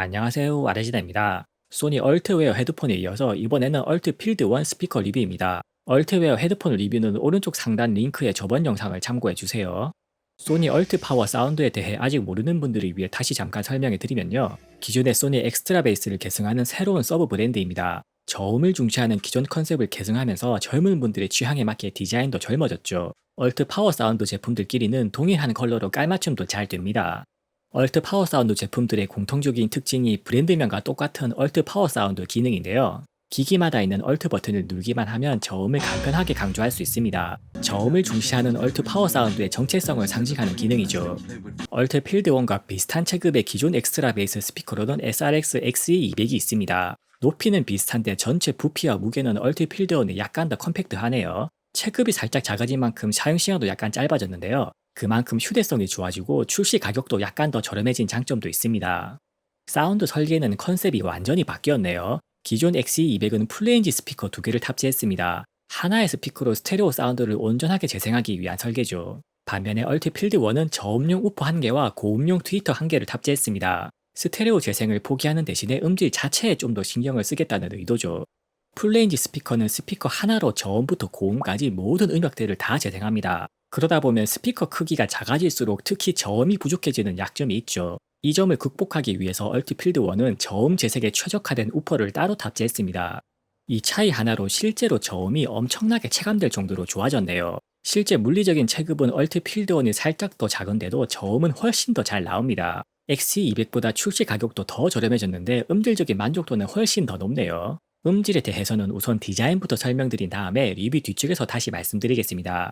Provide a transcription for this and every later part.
안녕하세요, 아레지나입니다. 소니 얼트웨어 헤드폰에 이어서 이번에는 얼트 필드 1 스피커 리뷰입니다. 얼트웨어 헤드폰 리뷰는 오른쪽 상단 링크에 저번 영상을 참고해 주세요. 소니 얼트 파워 사운드에 대해 아직 모르는 분들을 위해 다시 잠깐 설명해 드리면요. 기존의 소니 엑스트라 베이스를 계승하는 새로운 서브 브랜드입니다. 저음을 중시하는 기존 컨셉을 계승하면서 젊은 분들의 취향에 맞게 디자인도 젊어졌죠. 얼트 파워 사운드 제품들끼리는 동일한 컬러로 깔맞춤도 잘 됩니다. 얼트 파워 사운드 제품들의 공통적인 특징이 브랜드명과 똑같은 얼트 파워 사운드 기능인데요. 기기마다 있는 얼트 버튼을 누르기만 하면 저음을 간편하게 강조할 수 있습니다. 저음을 중시하는 얼트 파워 사운드의 정체성을 상징하는 기능이죠. 얼트 필드 1과 비슷한 체급의 기존 엑스트라 베이스 스피커로는 SRX XE200이 있습니다. 높이는 비슷한데 전체 부피와 무게는 얼트 필드 1이 약간 더 컴팩트하네요. 체급이 살짝 작아진 만큼 사용 시간도 약간 짧아졌는데요. 그만큼 휴대성이 좋아지고 출시 가격도 약간 더 저렴해진 장점도 있습니다. 사운드 설계는 컨셉이 완전히 바뀌었네요. 기존 XE200은 풀레인지 스피커 두 개를 탑재했습니다. 하나의 스피커로 스테레오 사운드를 온전하게 재생하기 위한 설계죠. 반면에 얼티필드 1은 저음용 우퍼 1개와 고음용 트위터 1개를 탑재했습니다. 스테레오 재생을 포기하는 대신에 음질 자체에 좀 더 신경을 쓰겠다는 의도죠. 풀레인지 스피커는 스피커 하나로 저음부터 고음까지 모든 음역대를 다 재생합니다. 그러다 보면 스피커 크기가 작아질수록 특히 저음이 부족해지는 약점이 있죠. 이 점을 극복하기 위해서 얼티필드 1은 저음 재생에 최적화된 우퍼를 따로 탑재했습니다. 이 차이 하나로 실제로 저음이 엄청나게 체감될 정도로 좋아졌네요. 실제 물리적인 체급은 얼티필드 1이 살짝 더 작은데도 저음은 훨씬 더 잘 나옵니다. XC200보다 출시 가격도 더 저렴해졌는데 음질적인 만족도는 훨씬 더 높네요. 음질에 대해서는 우선 디자인부터 설명드린 다음에 리뷰 뒤쪽에서 다시 말씀드리겠습니다.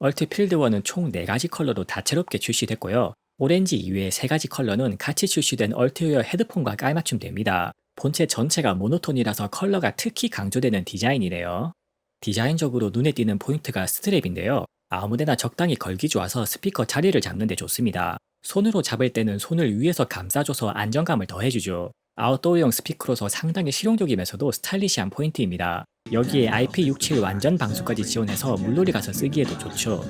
얼티필드 1은 총 4가지 컬러로 다채롭게 출시됐고요. 오렌지 이외의 3가지 컬러는 같이 출시된 얼트웨어 헤드폰과 깔맞춤됩니다. 본체 전체가 모노톤이라서 컬러가 특히 강조되는 디자인이네요. 디자인적으로 눈에 띄는 포인트가 스트랩인데요. 아무데나 적당히 걸기 좋아서 스피커 자리를 잡는 데 좋습니다. 손으로 잡을 때는 손을 위에서 감싸줘서 안정감을 더해주죠. 아웃도어용 스피커로서 상당히 실용적이면서도 스타일리시한 포인트입니다. 여기에 IP67 완전 방수까지 지원해서 물놀이 가서 쓰기에도 좋죠.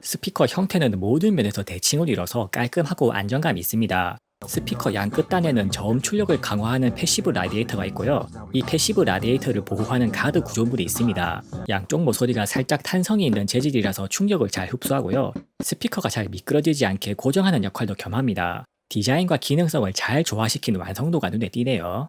스피커 형태는 모든 면에서 대칭을 이뤄서 깔끔하고 안정감이 있습니다. 스피커 양 끝단에는 저음 출력을 강화하는 패시브 라디에이터가 있고요. 이 패시브 라디에이터를 보호하는 가드 구조물이 있습니다. 양쪽 모서리가 살짝 탄성이 있는 재질이라서 충격을 잘 흡수하고요. 스피커가 잘 미끄러지지 않게 고정하는 역할도 겸합니다. 디자인과 기능성을 잘 조화시킨 완성도가 눈에 띄네요.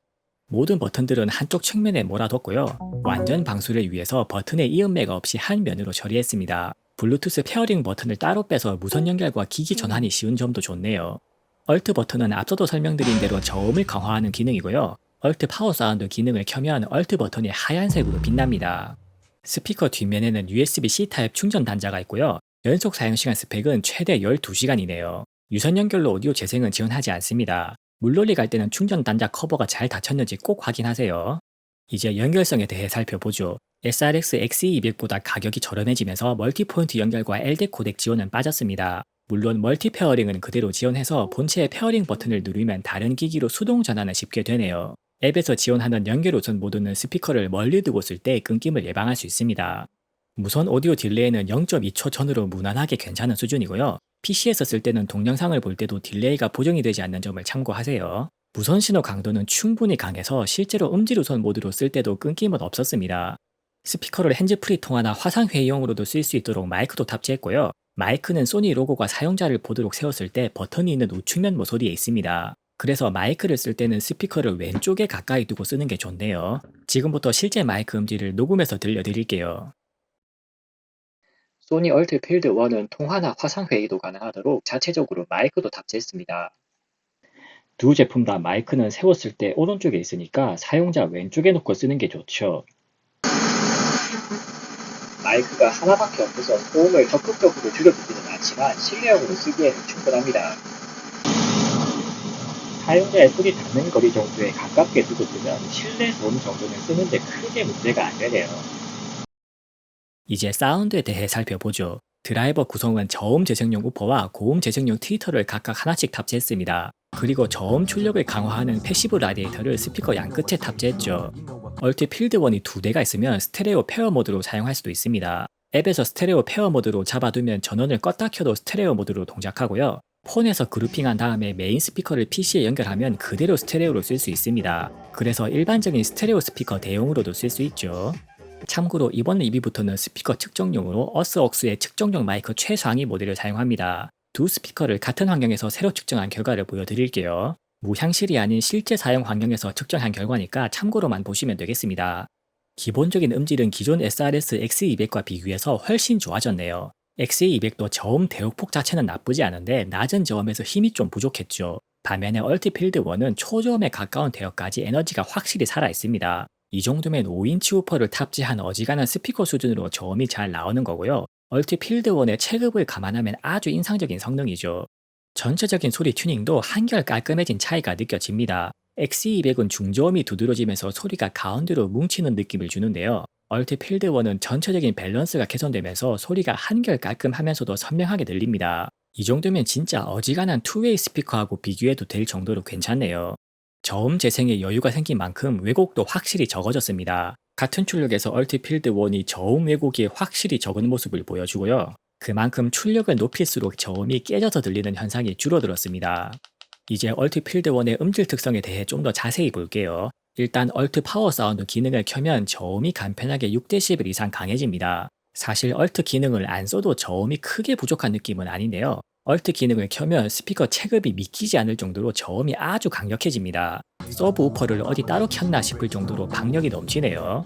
모든 버튼들은 한쪽 측면에 몰아뒀고요. 완전 방수를 위해서 버튼에 이음매가 없이 한 면으로 처리했습니다. 블루투스 페어링 버튼을 따로 빼서 무선 연결과 기기 전환이 쉬운 점도 좋네요. 얼트 버튼은 앞서도 설명드린 대로 저음을 강화하는 기능이고요. 얼트 파워 사운드 기능을 켜면 얼트 버튼이 하얀색으로 빛납니다. 스피커 뒷면에는 USB-C 타입 충전 단자가 있고요. 연속 사용시간 스펙은 최대 12시간이네요. 유선 연결로 오디오 재생은 지원하지 않습니다. 물놀이 갈 때는 충전 단자 커버가 잘 닫혔는지 꼭 확인하세요. 이제 연결성에 대해 살펴보죠. SRX XE200보다 가격이 저렴해지면서 멀티포인트 연결과 LDAC 코덱 지원은 빠졌습니다. 물론 멀티 페어링은 그대로 지원해서 본체의 페어링 버튼을 누르면 다른 기기로 수동 전환은 쉽게 되네요. 앱에서 지원하는 연결 우선 모드는 스피커를 멀리 두고 쓸 때 끊김을 예방할 수 있습니다. 무선 오디오 딜레이는 0.2초 전후로 무난하게 괜찮은 수준이고요. PC에서 쓸 때는 동영상을 볼 때도 딜레이가 보정이 되지 않는 점을 참고하세요. 무선 신호 강도는 충분히 강해서 실제로 음질 우선 모드로 쓸 때도 끊김은 없었습니다. 스피커를 핸즈프리 통화나 화상회의용으로도 쓸 수 있도록 마이크도 탑재했고요. 마이크는 소니 로고가 사용자를 보도록 세웠을 때 버튼이 있는 우측면 모서리에 있습니다. 그래서 마이크를 쓸 때는 스피커를 왼쪽에 가까이 두고 쓰는 게 좋네요. 지금부터 실제 마이크 음질을 녹음해서 들려드릴게요. 소니 얼트 필드 1은 통화나 화상회의도 가능하도록 자체적으로 마이크도 탑재했습니다. 두 제품 다 마이크는 세웠을 때 오른쪽에 있으니까 사용자 왼쪽에 놓고 쓰는 게 좋죠. 마이크가 하나밖에 없어서 소음을 적극적으로 줄여주지는 않지만 실내용으로 쓰기에는 충분합니다. 사용자의 손이 닿는 거리 정도에 가깝게 두고 쓰면 실내 소음 정도는 쓰는데 크게 문제가 안 되네요. 이제 사운드에 대해 살펴보죠. 드라이버 구성은 저음 재생용 우퍼와 고음 재생용 트위터를 각각 하나씩 탑재했습니다. 그리고 저음 출력을 강화하는 패시브 라디에이터를 스피커 양 끝에 탑재했죠. 얼티 필드 1이 2대가 있으면 스테레오 페어 모드로 사용할 수도 있습니다. 앱에서 스테레오 페어 모드로 잡아두면 전원을 껐다 켜도 스테레오 모드로 동작하고요. 폰에서 그룹핑한 다음에 메인 스피커를 PC에 연결하면 그대로 스테레오로 쓸 수 있습니다. 그래서 일반적인 스테레오 스피커 대용으로도 쓸 수 있죠. 참고로 이번 리뷰부터는 스피커 측정용으로 어스옥스의 측정용 마이크 최상위 모델을 사용합니다. 두 스피커를 같은 환경에서 새로 측정한 결과를 보여드릴게요. 무향실이 아닌 실제 사용 환경에서 측정한 결과니까 참고로만 보시면 되겠습니다. 기본적인 음질은 기존 SRS X200과 비교해서 훨씬 좋아졌네요. X200도 저음 대역폭 자체는 나쁘지 않은데 낮은 저음에서 힘이 좀 부족했죠. 반면에 얼티필드 1은 초저음에 가까운 대역까지 에너지가 확실히 살아있습니다. 이 정도면 5인치 우퍼를 탑재한 어지간한 스피커 수준으로 저음이 잘 나오는 거고요. 얼티필드 1의 체급을 감안하면 아주 인상적인 성능이죠. 전체적인 소리 튜닝도 한결 깔끔해진 차이가 느껴집니다. X200은 중저음이 두드러지면서 소리가 가운데로 뭉치는 느낌을 주는데요. 얼티필드 1은 전체적인 밸런스가 개선되면서 소리가 한결 깔끔하면서도 선명하게 들립니다. 이 정도면 진짜 어지간한 투웨이 스피커하고 비교해도 될 정도로 괜찮네요. 저음 재생에 여유가 생긴 만큼 왜곡도 확실히 적어졌습니다. 같은 출력에서 얼티필드 1이 저음 왜곡이 확실히 적은 모습을 보여주고요. 그만큼 출력을 높일수록 저음이 깨져서 들리는 현상이 줄어들었습니다. 이제 얼티필드 1의 음질 특성에 대해 좀 더 자세히 볼게요. 일단 얼트 파워 사운드 기능을 켜면 저음이 간편하게 6dB 이상 강해집니다. 사실 얼트 기능을 안 써도 저음이 크게 부족한 느낌은 아닌데요. 얼트 기능을 켜면 스피커 체급이 믿기지 않을 정도로 저음이 아주 강력해집니다. 서브 우퍼를 어디 따로 켰나 싶을 정도로 박력이 넘치네요.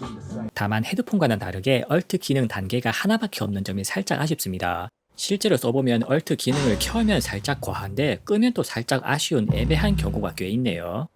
다만 헤드폰과는 다르게 얼트 기능 단계가 하나밖에 없는 점이 살짝 아쉽습니다. 실제로 써보면 얼트 기능을 켜면 살짝 과한데 끄면 또 살짝 아쉬운 애매한 경우가 꽤 있네요.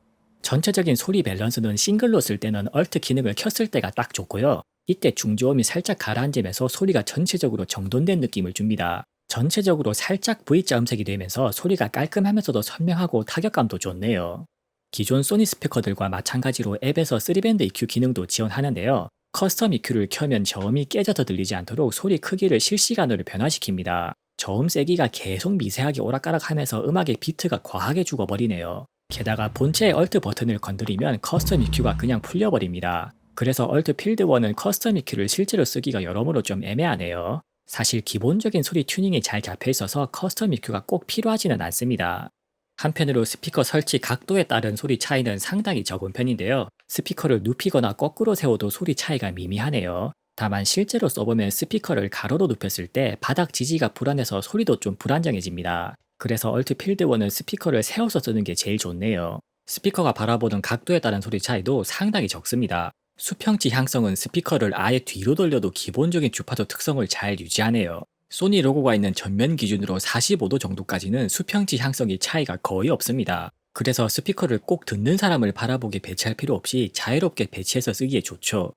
전체적인 소리 밸런스는 싱글로 쓸 때는 얼트 기능을 켰을 때가 딱 좋고요. 이때 중저음이 살짝 가라앉으면서 소리가 전체적으로 정돈된 느낌을 줍니다. 전체적으로 살짝 V자 음색이 되면서 소리가 깔끔하면서도 선명하고 타격감도 좋네요. 기존 소니 스피커들과 마찬가지로 앱에서 3밴드 EQ 기능도 지원하는데요. 커스텀 EQ를 켜면 저음이 깨져서 들리지 않도록 소리 크기를 실시간으로 변화시킵니다. 저음 세기가 계속 미세하게 오락가락하면서 음악의 비트가 과하게 죽어버리네요. 게다가 본체의 얼트 버튼을 건드리면 커스텀 EQ가 그냥 풀려버립니다. 그래서 얼트필드 1은 커스텀 EQ를 실제로 쓰기가 여러모로 좀 애매하네요. 사실 기본적인 소리 튜닝이 잘 잡혀있어서 커스텀 EQ가 꼭 필요하지는 않습니다. 한편으로 스피커 설치 각도에 따른 소리 차이는 상당히 적은 편인데요. 스피커를 눕히거나 거꾸로 세워도 소리 차이가 미미하네요. 다만 실제로 써보면 스피커를 가로로 눕혔을 때 바닥 지지가 불안해서 소리도 좀 불안정해집니다. 그래서 얼트필드 1은 스피커를 세워서 쓰는 게 제일 좋네요. 스피커가 바라보는 각도에 따른 소리 차이도 상당히 적습니다. 수평 지향성은 스피커를 아예 뒤로 돌려도 기본적인 주파수 특성을 잘 유지하네요. 소니 로고가 있는 전면 기준으로 45도 정도까지는 수평 지향성이 차이가 거의 없습니다. 그래서 스피커를 꼭 듣는 사람을 바라보게 배치할 필요 없이 자유롭게 배치해서 쓰기에 좋죠.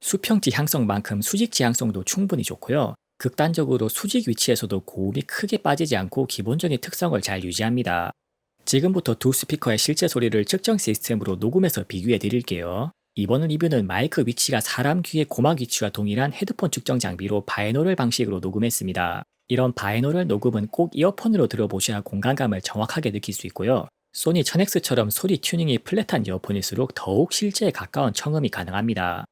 수평 지향성만큼 수직 지향성도 충분히 좋고요. 극단적으로 수직 위치에서도 고음이 크게 빠지지 않고 기본적인 특성을 잘 유지합니다. 지금부터 두 스피커의 실제 소리를 측정 시스템으로 녹음해서 비교해 드릴게요. 이번 리뷰는 마이크 위치가 사람 귀의 고막 위치와 동일한 헤드폰 측정 장비로 바이노럴 방식으로 녹음했습니다. 이런 바이노럴 녹음은 꼭 이어폰으로 들어보셔야 공간감을 정확하게 느낄 수 있고요. 소니 1000X처럼 소리 튜닝이 플랫한 이어폰일수록 더욱 실제에 가까운 청음이 가능합니다.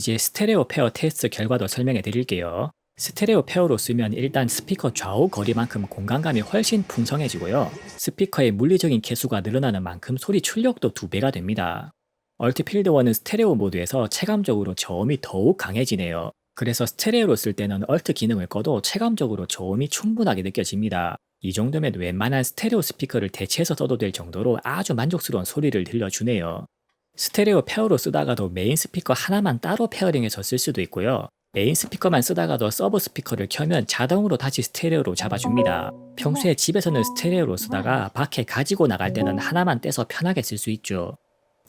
이제 스테레오 페어 테스트 결과도 설명해 드릴게요. 스테레오 페어로 쓰면 일단 스피커 좌우 거리만큼 공간감이 훨씬 풍성해지고요. 스피커의 물리적인 개수가 늘어나는 만큼 소리 출력도 2배가 됩니다. 얼트필드 1은 스테레오 모드에서 체감적으로 저음이 더욱 강해지네요. 그래서 스테레오로 쓸 때는 얼트 기능을 꺼도 체감적으로 저음이 충분하게 느껴집니다. 이 정도면 웬만한 스테레오 스피커를 대체해서 써도 될 정도로 아주 만족스러운 소리를 들려주네요. 스테레오 페어로 쓰다가도 메인 스피커 하나만 따로 페어링해서 쓸 수도 있고요. 메인 스피커만 쓰다가도 서브 스피커를 켜면 자동으로 다시 스테레오로 잡아줍니다. 평소에 집에서는 스테레오로 쓰다가 밖에 가지고 나갈 때는 하나만 떼서 편하게 쓸 수 있죠.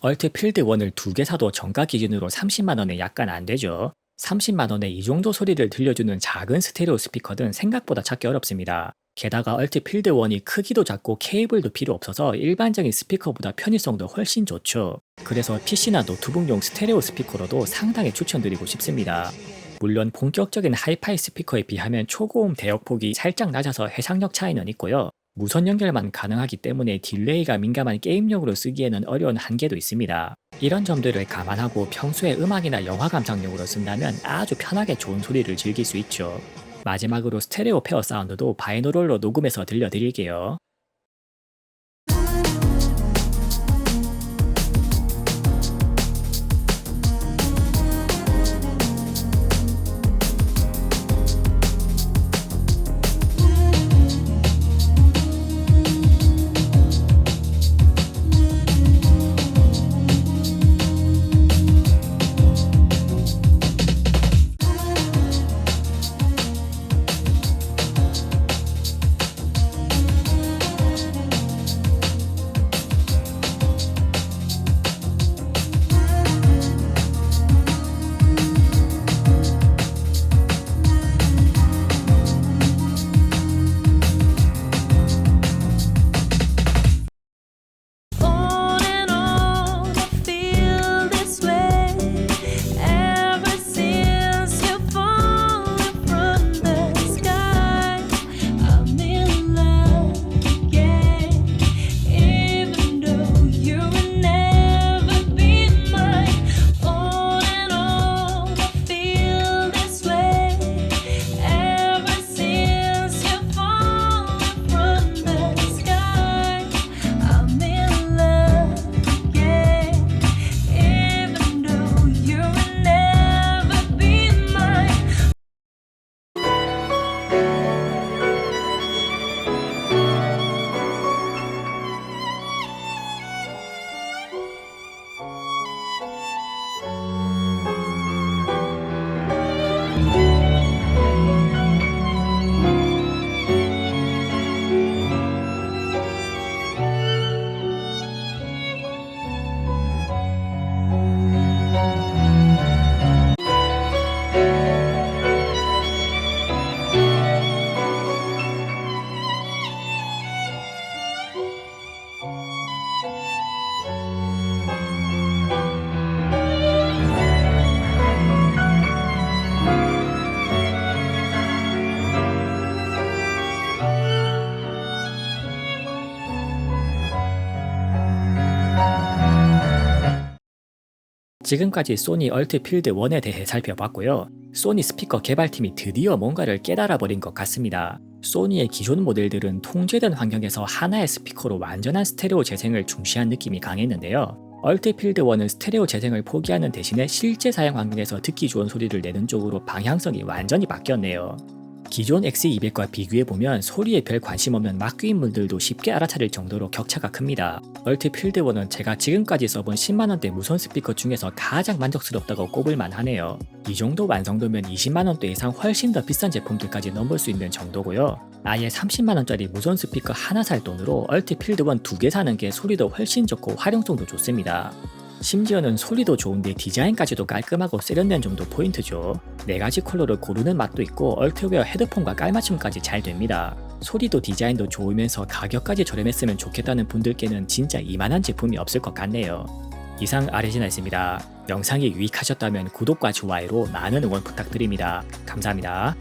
얼트필드 1을 2개 사도 정가 기준으로 30만원에 약간 안 되죠. 30만원에 이 정도 소리를 들려주는 작은 스테레오 스피커는 생각보다 찾기 어렵습니다. 게다가 얼트필드 1이 크기도 작고 케이블도 필요 없어서 일반적인 스피커보다 편의성도 훨씬 좋죠. 그래서 PC나 노트북용 스테레오 스피커로도 상당히 추천드리고 싶습니다. 물론 본격적인 하이파이 스피커에 비하면 초고음 대역폭이 살짝 낮아서 해상력 차이는 있고요. 무선 연결만 가능하기 때문에 딜레이가 민감한 게임용으로 쓰기에는 어려운 한계도 있습니다. 이런 점들을 감안하고 평소에 음악이나 영화 감상용으로 쓴다면 아주 편하게 좋은 소리를 즐길 수 있죠. 마지막으로 스테레오 페어 사운드도 바이노럴로 녹음해서 들려드릴게요. On and on, I feel this way. Ever since you fallen from the sky, I'm in love again. Even though you will never be mine. On and on, I feel this way. Ever since you fallen from the sky, I'm in love again. Even though you will never be mine. 지금까지 소니 얼트필드 1에 대해 살펴봤고요. 소니 스피커 개발팀이 드디어 뭔가를 깨달아버린 것 같습니다. 소니의 기존 모델들은 통제된 환경에서 하나의 스피커로 완전한 스테레오 재생을 중시한 느낌이 강했는데요. 얼트필드 1은 스테레오 재생을 포기하는 대신에 실제 사용 환경에서 듣기 좋은 소리를 내는 쪽으로 방향성이 완전히 바뀌었네요. 기존 XE200과 비교해보면 소리에 별 관심 없는 막귀인분들도 쉽게 알아차릴 정도로 격차가 큽니다. 얼트필드 1은 제가 지금까지 써본 10만원대 무선 스피커 중에서 가장 만족스럽다고 꼽을만 하네요. 이 정도 완성도면 20만원대 이상 훨씬 더 비싼 제품들까지 넘을 수 있는 정도고요. 아예 30만원짜리 무선 스피커 하나 살 돈으로 얼트필드 1 2개 사는 게 소리도 훨씬 좋고 활용성도 좋습니다. 심지어는 소리도 좋은데 디자인까지도 깔끔하고 세련된 점도 포인트죠. 4가지 컬러를 고르는 맛도 있고 얼트웨어 헤드폰과 깔맞춤까지 잘 됩니다. 소리도 디자인도 좋으면서 가격까지 저렴했으면 좋겠다는 분들께는 진짜 이만한 제품이 없을 것 같네요. 이상 아레지나였습니다. 영상이 유익하셨다면 구독과 좋아요로 많은 응원 부탁드립니다. 감사합니다.